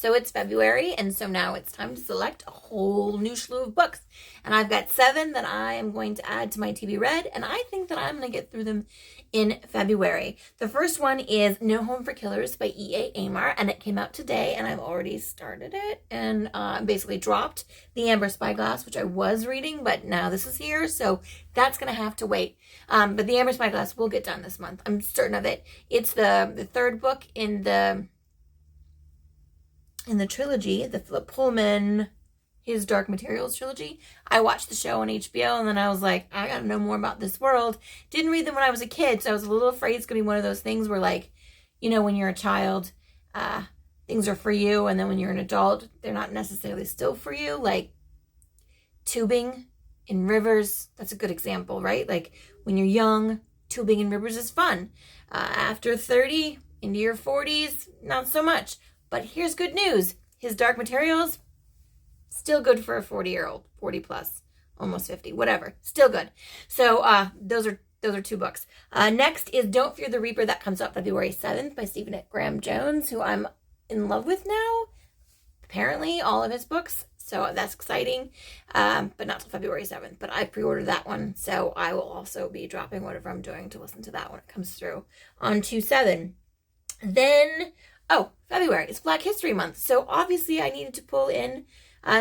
So it's February, and so now it's time to select a whole new slew of books. And I've got 7 that I am going to add to my TB Read, and I think that I'm going to get through them in February. The first one is No Home for Killers by E.A. Amar, and it came out today, and I've already started it, and basically dropped The Amber Spyglass, which I was reading, but now this is here, so that's going to have to wait. But The Amber Spyglass will get done this month. I'm certain of it. It's the third book in the trilogy, the Philip Pullman, his Dark Materials trilogy. I watched the show on HBO, and then I was like, I gotta know more about this world. Didn't read them when I was a kid, so I was a little afraid it's gonna be one of those things where, like, you know, when you're a child, things are for you, and then when you're an adult, they're not necessarily still for you. Like tubing in rivers, that's a good example, right? Like when you're young, tubing in rivers is fun. After 30, into your 40s, not so much. But here's good news. His Dark Materials, still good for a 40-year-old, 40 plus, almost 50, whatever. Still good. So those are 2 books. Next is Don't Fear the Reaper. That comes out February 7th by Stephen Graham Jones, who I'm in love with now. Apparently, all of his books. So that's exciting. But not till February 7th. But I pre-ordered that one. So I will also be dropping whatever I'm doing to listen to that when it comes through on 2/7. Then... oh, February. It's Black History Month. So obviously I needed to pull in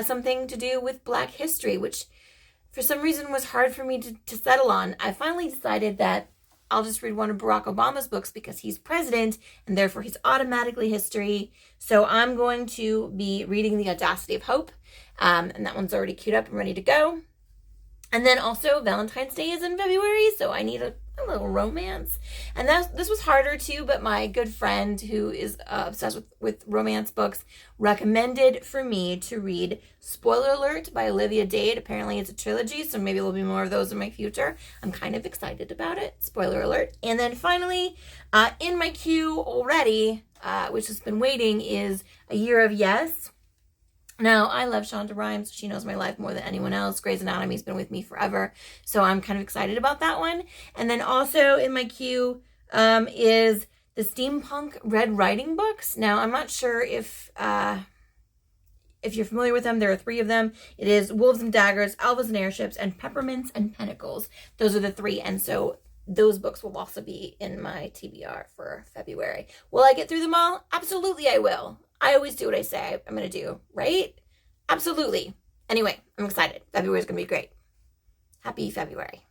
something to do with Black history, which for some reason was hard for me to settle on. I finally decided that I'll just read one of Barack Obama's books because he's president and therefore he's automatically history. So I'm going to be reading The Audacity of Hope. And that one's already queued up and ready to go. And then also Valentine's Day is in February, so I need a little romance. And this was harder too, but my good friend who is obsessed with romance books recommended for me to read Spoiler Alert by Olivia Dade. Apparently it's a trilogy, so maybe there'll be more of those in my future. I'm kind of excited about it. Spoiler alert. And then finally, in my queue already, which has been waiting, is A Year of Yes. Now, I love Shonda Rhimes. She knows my life more than anyone else. Grey's Anatomy's been with me forever. So I'm kind of excited about that one. And then also in my queue is the Steampunk Red Riding books. Now, I'm not sure if you're familiar with them. There are 3 of them. It is Wolves and Daggers, Alvas and Airships, and Peppermints and Pentacles. Those are the 3. And so those books will also be in my TBR for February. Will I get through them all? Absolutely I will. I always do what I say I'm going to do, right? Absolutely. Anyway, I'm excited. February is going to be great. Happy February.